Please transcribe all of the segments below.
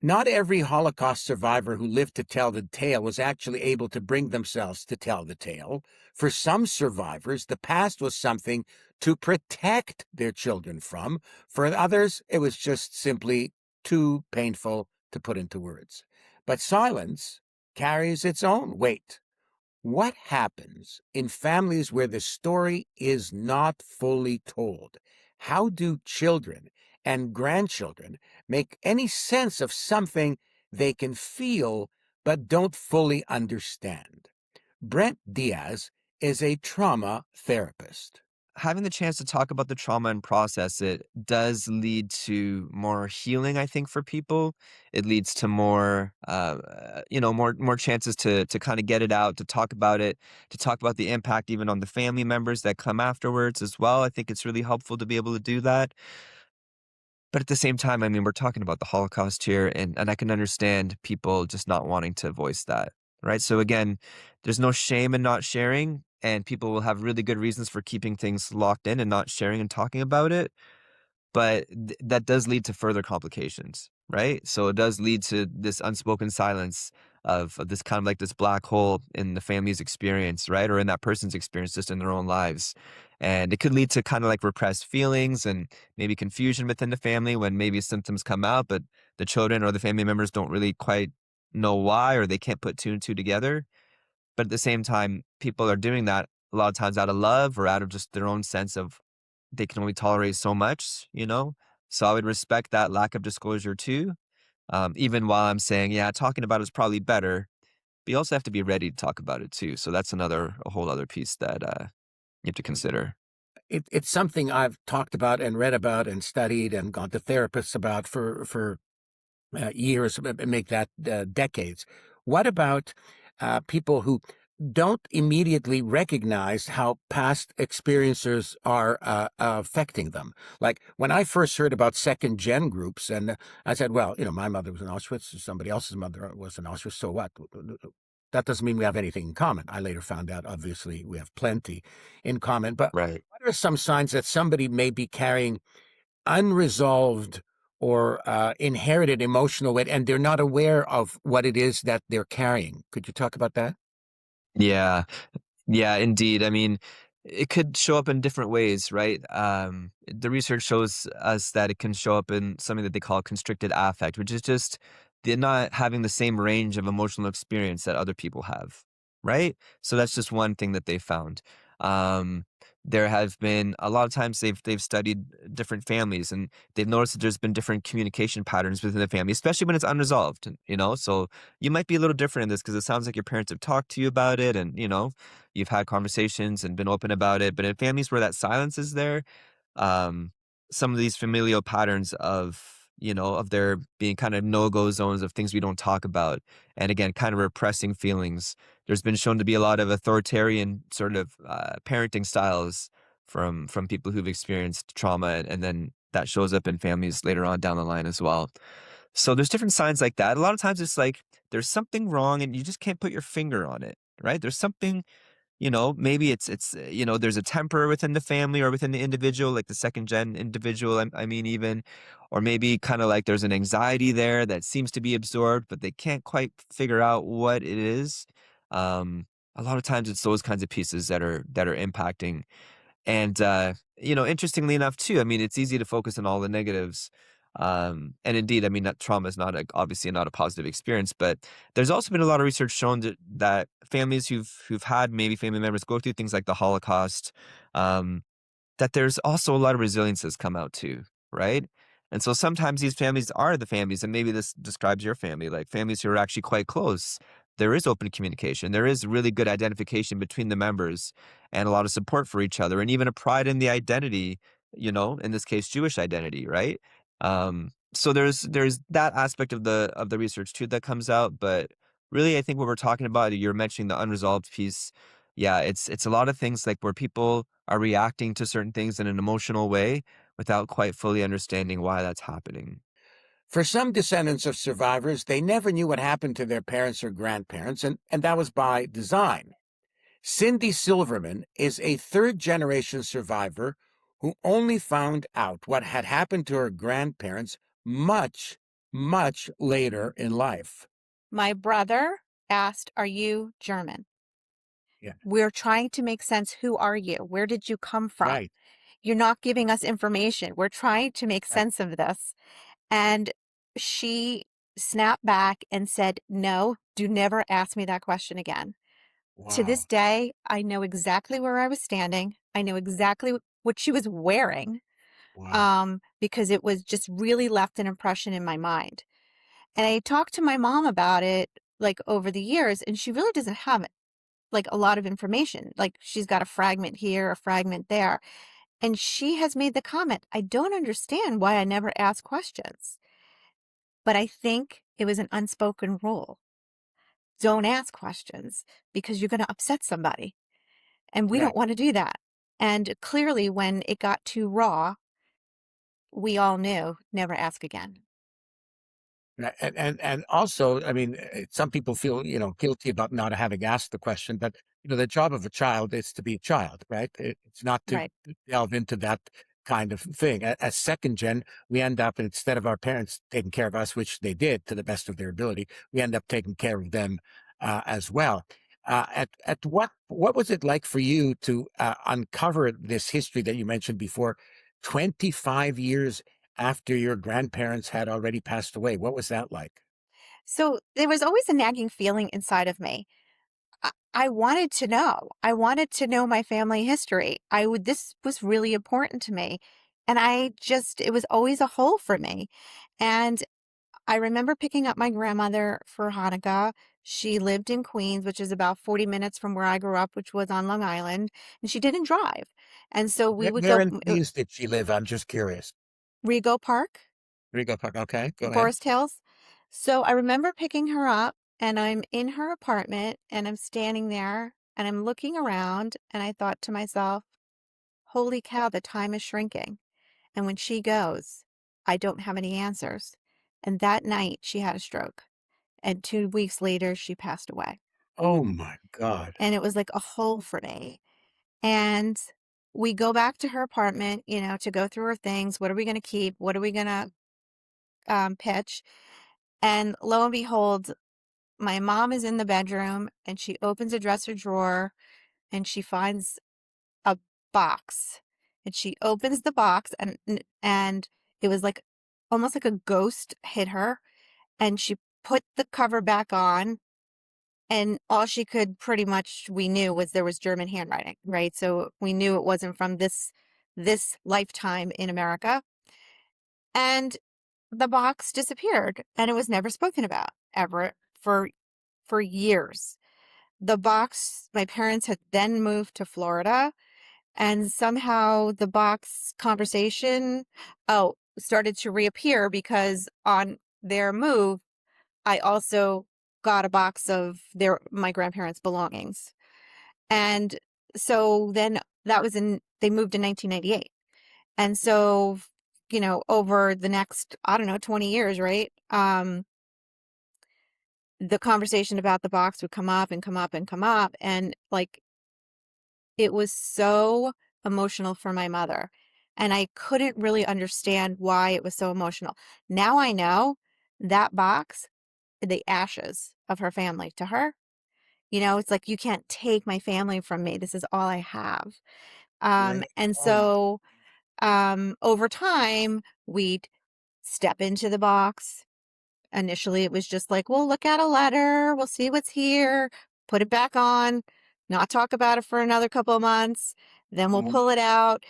Not every Holocaust survivor who lived to tell the tale was actually able to bring themselves to tell the tale. For some survivors, the past was something to protect their children from. For others, it was just simply too painful to put into words. But silence carries its own weight. What happens in families where the story is not fully told? How do children and grandchildren make any sense of something they can feel but don't fully understand? Brent Diaz is a trauma therapist. Having the chance to talk about the trauma and process it does lead to more healing, I think, for people. It leads to more, more chances to kind of get it out, to talk about it, to talk about the impact even on the family members that come afterwards as well. I think it's really helpful to be able to do that. But at the same time, I mean, we're talking about the Holocaust here, and I can understand people just not wanting to voice that, right? So again, there's no shame in not sharing, and people will have really good reasons for keeping things locked in and not sharing and talking about it. But that does lead to further complications, right? So it does lead to this unspoken silence of this kind of like this black hole in the family's experience, right? Or in that person's experience just in their own lives. And it could lead to kind of like repressed feelings and maybe confusion within the family when maybe symptoms come out, but the children or the family members don't really quite know why, or they can't put two and two together. But at the same time, people are doing that a lot of times out of love or out of just their own sense of they can only tolerate so much, you know? So I would respect that lack of disclosure too. Even while I'm saying, yeah, talking about it is probably better, but you also have to be ready to talk about it too. So that's a whole other piece that you have to consider. It's something I've talked about and read about and studied and gone to therapists about for years, make that decades. What about people who don't immediately recognize how past experiences are affecting them? Like when I first heard about second gen groups, and I said, well, my mother was in Auschwitz, somebody else's mother was in Auschwitz, so what? That doesn't mean we have anything in common. I later found out, obviously, we have plenty in common. But Right. what are some signs that somebody may be carrying unresolved or inherited emotional weight, and they're not aware of what it is that they're carrying? Could you talk about that? Yeah. Yeah, indeed. I mean, it could show up in different ways, right? The research shows us that it can show up in something that they call constricted affect, which is just they're not having the same range of emotional experience that other people have, right? So that's just one thing that they found. Um, there have been a lot of times they've studied different families and they've noticed that there's been different communication patterns within the family, especially when it's unresolved, so you might be a little different in this because it sounds like your parents have talked to you about it and you've had conversations and been open about it. But in families where that silence is there, um, some of these familial patterns of there being kind of no-go zones of things we don't talk about, and again, kind of repressing feelings. There's been shown to be a lot of authoritarian sort of parenting styles from people who've experienced trauma, and then that shows up in families later on down the line as well. So there's different signs like that. A lot of times it's like there's something wrong and you just can't put your finger on it, right? There's something, maybe there's a temper within the family or within the individual, like the second gen individual, I mean, even, or maybe kind of like there's an anxiety there that seems to be absorbed, but they can't quite figure out what it is. Um, a lot of times it's those kinds of pieces that are impacting. And, interestingly enough too, I mean, it's easy to focus on all the negatives. And indeed, I mean, that trauma is obviously not a positive experience, but there's also been a lot of research shown that families who've had maybe family members go through things like the Holocaust, um, that there's also a lot of resilience that's come out too, right? And so sometimes these families are the families, and maybe this describes your family, like families who are actually quite close. There is open communication. There is really good identification between the members and a lot of support for each other, and even a pride in the identity, in this case, Jewish identity, right? So there's that aspect of the research too that comes out. But really, I think what we're talking about, you're mentioning the unresolved piece. Yeah, it's a lot of things like where people are reacting to certain things in an emotional way without quite fully understanding why that's happening. For some descendants of survivors, they never knew what happened to their parents or grandparents, and that was by design. Cindy Silverman is a third generation survivor who only found out what had happened to her grandparents much much later in life. My brother asked, "Are you German? Yeah, We're trying to make sense. Who are you? Where did you come from? right, You're not giving us information. We're trying to make right. sense of this." And she snapped back and said, "No, do never ask me that question again." To this Wow, day, I know exactly where I was standing. I know exactly what she was wearing, wow. because it was just really left an impression in my mind. And I talked to my mom about it like over the years, and she really doesn't have like a lot of information. Like she's got a fragment here, a fragment there. And she has made the comment, "I don't understand why I never ask questions." But I think it was an unspoken rule. Don't ask questions because you're going to upset somebody. And we don't Right. want to do that. And clearly, when it got too raw, we all knew never ask again. Right, and also, I mean, some people feel, guilty about not having asked the question, but, the job of a child is to be a child, right? It's not to Right. delve into that kind of thing. As second gen, we end up, instead of our parents taking care of us, which they did to the best of their ability, we end up taking care of them as well. At what was it like for you to uncover this history that you mentioned before, 25 years after your grandparents had already passed away? What was that like? So there was always a nagging feeling inside of me. I wanted to know. I wanted to know my family history. This was really important to me. And it was always a hole for me. And I remember picking up my grandmother for Hanukkah. She lived in Queens, which is about 40 minutes from where I grew up, which was on Long Island, and she didn't drive. And so we would Where go in Queens did she live? I'm just curious. Rego Park, Rego Park. Okay, go ahead. Forest Hills. So I remember picking her up and I'm in her apartment and I'm standing there and I'm looking around and I thought to myself, holy cow, the time is shrinking. And when she goes, I don't have any answers. And that night she had a stroke. And 2 weeks later, she passed away. Oh my God. And it was like a hole for me. And we go back to her apartment, to go through her things. What are we going to keep? What are we going to pitch? And lo and behold, my mom is in the bedroom and she opens a dresser drawer and she finds a box. And she opens the box and it was like almost like a ghost hit her. And she put the cover back on. And all she could pretty much we knew was there was German handwriting, right? So we knew it wasn't from this lifetime in America. And the box disappeared and it was never spoken about ever for years. The box, my parents had then moved to Florida and somehow the box conversation started to reappear because on their move I also got a box of my grandparents' belongings. And so then they moved in 1998. And so, over the next, I don't know, 20 years, right? The conversation about the box would come up and come up and come up. And like, it was so emotional for my mother. And I couldn't really understand why it was so emotional. Now I know that box, the ashes of her family to her. It's like, you can't take my family from me. This is all I have. Right. And Oh, so, over time, we'd step into the box. Initially, it was just like, we'll look at a letter, we'll see what's here, put it back on, not talk about it for another couple of months. Then we'll oh, pull it out.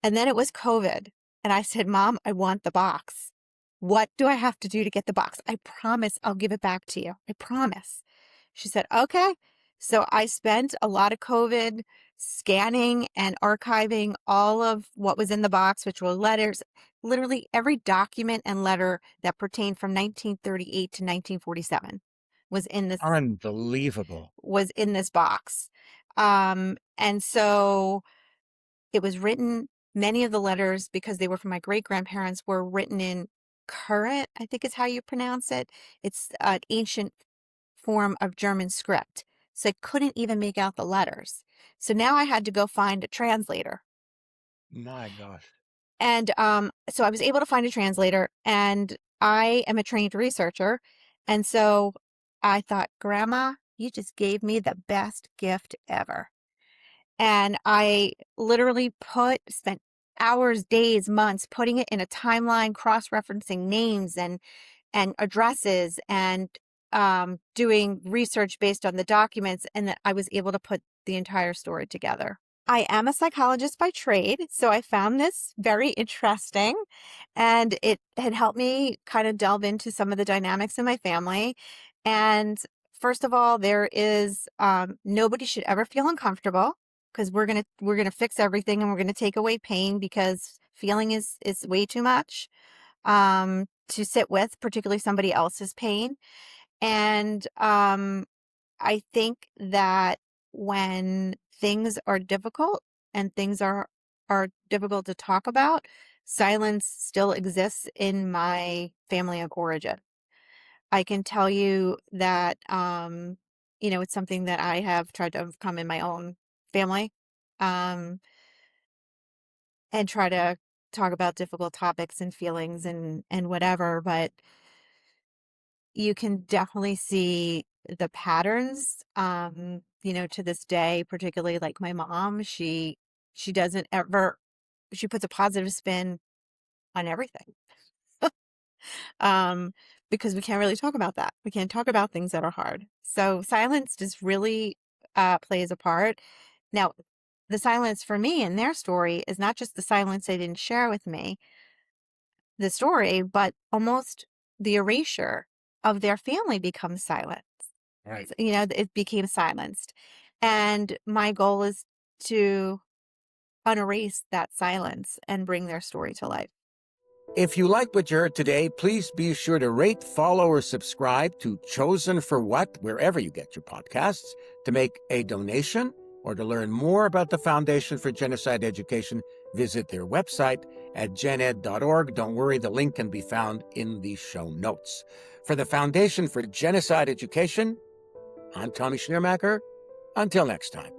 And then it was COVID. And I said, Mom, I want the box. What do I have to do to get the box? I promise I'll give it back to you. I promise. She said, okay. So I spent a lot of COVID scanning and archiving all of what was in the box, which were letters, literally every document and letter that pertained from 1938 to 1947 was in this unbelievable. box. And so it was written, many of the letters, because they were from my great grandparents, were written in current, I think is how you pronounce it. It's an ancient form of German script. So I couldn't even make out the letters. So now I had to go find a translator. My gosh. And so I was able to find a translator. And I am a trained researcher. And so I thought, Grandma, you just gave me the best gift ever. And I literally spent hours, days, months putting it in a timeline, cross-referencing names and addresses and doing research based on the documents, and that I was able to put the entire story together. I am a psychologist by trade, so I found this very interesting, and it had helped me kind of delve into some of the dynamics in my family. And first of all, there is nobody should ever feel uncomfortable, because we're gonna fix everything and we're gonna take away pain, because feeling is way too much to sit with, particularly somebody else's pain. And I think that when things are difficult and things are difficult to talk about, silence still exists in my family of origin. I can tell you that it's something that I have tried to overcome in my own family. Um, and try to talk about difficult topics and feelings and whatever, but you can definitely see the patterns, to this day, particularly like my mom. She doesn't ever, she puts a positive spin on everything. um because we can't really talk about that. We can't talk about things that are hard. So silence just really plays a part. Now, the silence for me in their story is not just the silence they didn't share with me, the story, but almost the erasure of their family becomes silent. Right. It became silenced. And my goal is to unerase that silence and bring their story to life. If you like what you heard today, please be sure to rate, follow, or subscribe to Chosen for What wherever you get your podcasts, to make a donation, or to learn more about the Foundation for Genocide Education. Visit their website at gened.org. Don't worry, the link can be found in the show notes. For the Foundation for Genocide Education, I'm Tommy Schnurmacher. Until next time.